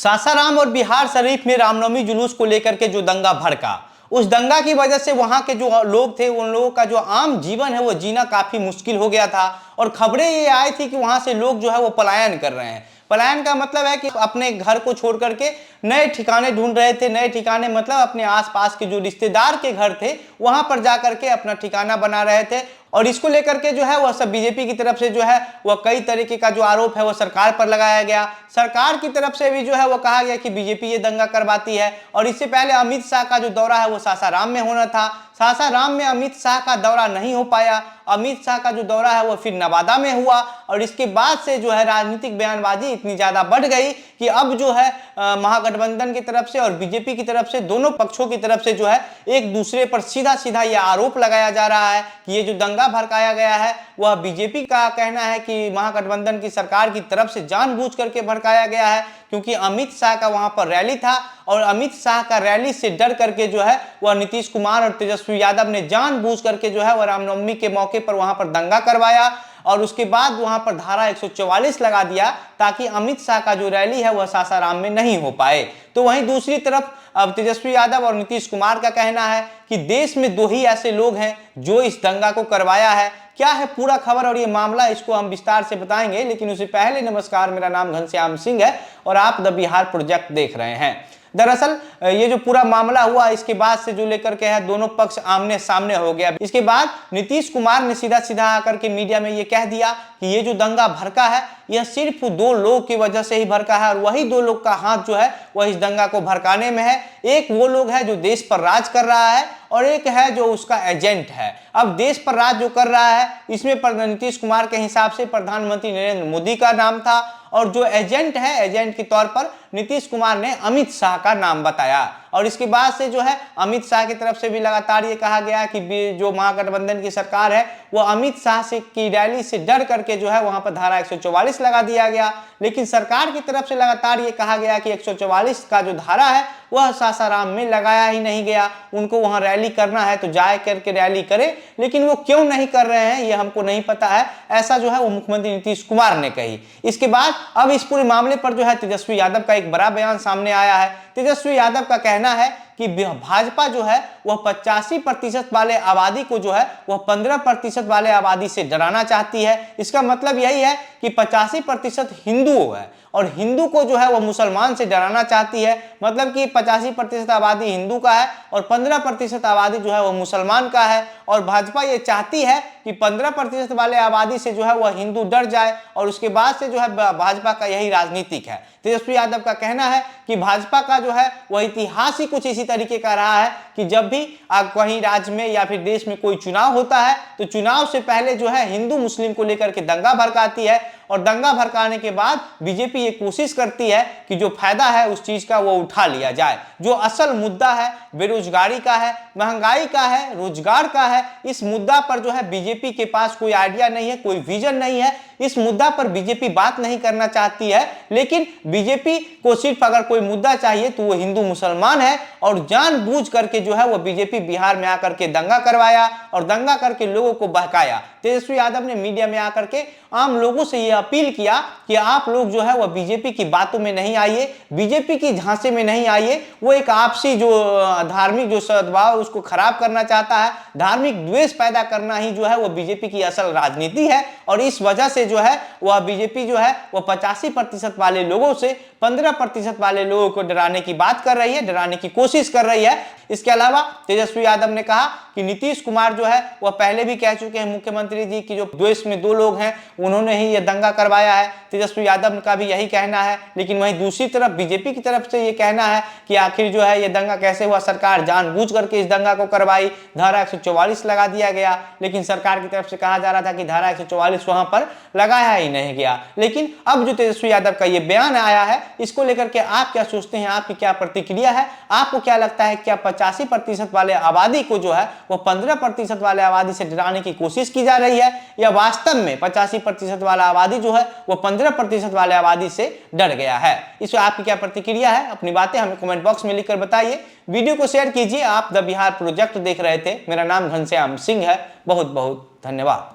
सासाराम और बिहार शरीफ में रामनवमी जुलूस को लेकर के जो दंगा भड़का, उस दंगा की वजह से वहां के जो लोग थे उन लोगों का जो आम जीवन है वो जीना काफी मुश्किल हो गया था। और खबरें ये आई थी कि वहां से लोग जो है वो पलायन कर रहे हैं। पलायन का मतलब है कि अपने घर को छोड़ करके नए ठिकाने ढूंढ रहे थे। नए ठिकाने मतलब अपने आसपास के जो रिश्तेदार के घर थे वहां पर जाकर के अपना ठिकाना बना रहे थे। और इसको लेकर के जो है वह सब बीजेपी की तरफ से जो है वह कई तरीके का जो आरोप है वह सरकार पर लगाया गया। सरकार की तरफ से भी जो है वह कहा गया कि बीजेपी ये दंगा करवाती है। और इससे पहले अमित शाह का जो दौरा है वो सासाराम में होना था। सासाराम में अमित शाह का दौरा नहीं हो पाया। अमित शाह का जो दौरा है वो फिर नवादा में हुआ। और इसके बाद से जो है राजनीतिक बयानबाजी इतनी ज्यादा बढ़ गई कि अब जो है महागठबंधन की तरफ से और बीजेपी की तरफ से दोनों पक्षों की तरफ से जो है एक दूसरे पर सीधा सीधा यह आरोप लगाया जा रहा है कि ये जो दंगा भड़काया गया है वह बीजेपी का कहना है कि महागठबंधन की सरकार की तरफ से जानबूझ करके भड़काया गया है, क्योंकि अमित शाह का वहां पर रैली था और अमित शाह का रैली से डर करके जो है वह नीतीश कुमार और तेजस्वी यादव ने जानबूझ करके जो है वह रामनवमी के मौके पर वहां पर दंगा करवाया। और उसके बाद वहां पर धारा 144 लगा दिया ताकि अमित शाह का जो रैली है वह सासाराम में नहीं हो पाए। तो वहीं दूसरी तरफ अब तेजस्वी यादव और नीतीश कुमार का कहना है कि देश में दो ही ऐसे लोग हैं जो इस दंगा को करवाया है। क्या है पूरा खबर और ये मामला, इसको हम विस्तार से बताएंगे, लेकिन उससे पहले नमस्कार, मेरा नाम घनश्याम सिंह है और आप द बिहार प्रोजेक्ट देख रहे हैं। दरअसल ये जो पूरा मामला हुआ इसके बाद से जो लेकर के है दोनों पक्ष आमने सामने हो गया। इसके बाद नीतीश कुमार ने सीधा सीधा आकर के मीडिया में ये कह दिया कि ये जो दंगा भड़का है यह सिर्फ दो लोग की वजह से ही भड़का है और वही दो लोग का हाथ जो है वह इस दंगा को भड़काने में है। एक वो लोग है जो देश पर राज कर रहा है और एक है जो उसका एजेंट है। अब देश पर राज जो कर रहा है इसमें नीतीश कुमार के हिसाब से प्रधानमंत्री नरेंद्र मोदी का नाम था और जो एजेंट है, एजेंट के तौर पर नीतीश कुमार ने अमित शाह का नाम बताया। और इसके बाद से जो है अमित शाह की तरफ से भी लगातार ये कहा गया कि जो महागठबंधन की सरकार है वो अमित शाह से की रैली से डर करके जो है वहां पर धारा 144 लगा दिया गया। लेकिन सरकार की तरफ से लगातार ये कहा गया कि 144 का जो धारा है वह सासाराम में लगाया ही नहीं गया। उनको वहां रैली करना है तो जाए करके रैली करे, लेकिन वो क्यों नहीं कर रहे हैं ये हमको नहीं पता है, ऐसा जो है वो मुख्यमंत्री नीतीश कुमार ने कही। इसके बाद अब इस पूरे मामले पर जो है तेजस्वी यादव का एक बड़ा बयान सामने आया है। तेजस्वी यादव का कहना है कि भाजपा जो है वह 85% वाले आबादी को जो है वह 15% वाले आबादी से डराना चाहती है। इसका मतलब यही है कि 85% हिंदू है और हिंदू को जो है वह मुसलमान से डराना चाहती है। मतलब कि 85% आबादी हिंदू का है और 15% आबादी जो है वह मुसलमान का है। और भाजपा ये चाहती है कि 15% वाले आबादी से जो है वह हिंदू डर जाए और उसके बाद से जो है भाजपा का यही राजनीतिक है। तेजस्वी यादव का कहना है कि भाजपा का जो है वह इतिहास ही कुछ इसी तरीके का रहा है कि जब भी कहीं राज्य में या फिर देश में कोई चुनाव होता है तो चुनाव से पहले जो है हिंदू मुस्लिम को लेकर के दंगा भड़काती है और दंगा भड़काने के बाद बीजेपी ये कोशिश करती है कि जो फायदा है उस चीज का वो उठा लिया जाए। जो असल मुद्दा है बेरोजगारी का है, महंगाई का है, रोजगार का है, इस मुद्दा पर जो है बीजेपी के पास कोई आइडिया नहीं है, कोई विजन नहीं है। इस मुद्दा पर बीजेपी बात नहीं करना चाहती है। लेकिन बीजेपी को सिर्फ अगर कोई मुद्दा चाहिए तो वो हिंदू मुसलमान है और जानबूझ करके जो है वो बीजेपी बिहार में आकर के दंगा करवाया और दंगा करके लोगों को बहकाया। तेजस्वी यादव ने मीडिया में आकर के आम लोगों से यह अपील किया कि आप लोग जो है वह बीजेपी की बातों में नहीं आइए, बीजेपी की झांसे में नहीं आइए। वो एक आपसी जो धार्मिक जो सद्भाव उसको खराब करना चाहता है, धार्मिक द्वेष पैदा करना ही जो है वो बीजेपी की असल राजनीति है। और इस वजह से जो है वह बीजेपी जो है वह 85% वाले लोगों से 15% वाले लोगों को डराने की बात कर रही है, डराने की कोशिश कर रही है। इसके अलावा तेजस्वी यादव ने कहा कि नीतीश कुमार जो है वह पहले भी कह चुके हैं मुख्यमंत्री जी की जो देश में दो लोग हैं उन्होंने ही यह दंगा करवाया है। तेजस्वी यादव का भी यही कहना है। लेकिन वहीं दूसरी तरफ बीजेपी की तरफ से यह कहना है कि आखिर जो है यह दंगा कैसे हुआ, सरकार जानबूझ करके इस दंगा को करवाई, धारा 144 लगा दिया गया। लेकिन सरकार की तरफ से कहा जा रहा था कि धारा 144 वहां पर लगाया ही नहीं गया। लेकिन अब जो तेजस्वी यादव का यह बयान आया है इसको लेकर के आप क्या सोचते हैं, आपकी क्या प्रतिक्रिया है? आपको क्या लगता है क्या 85% वाले आबादी को जो है वो 15% वाले आबादी से डराने की कोशिश की जा रही है या वास्तव में 85% वाला आबादी जो है वो 15% वाले आबादी से डर गया है? इसमें आपकी क्या प्रतिक्रिया है? अपनी बातें हमें कमेंट बॉक्स में लिखकर बताइए। वीडियो को शेयर कीजिए। आप द बिहार प्रोजेक्ट देख रहे थे। मेरा नाम घनश्याम सिंह है। बहुत बहुत धन्यवाद।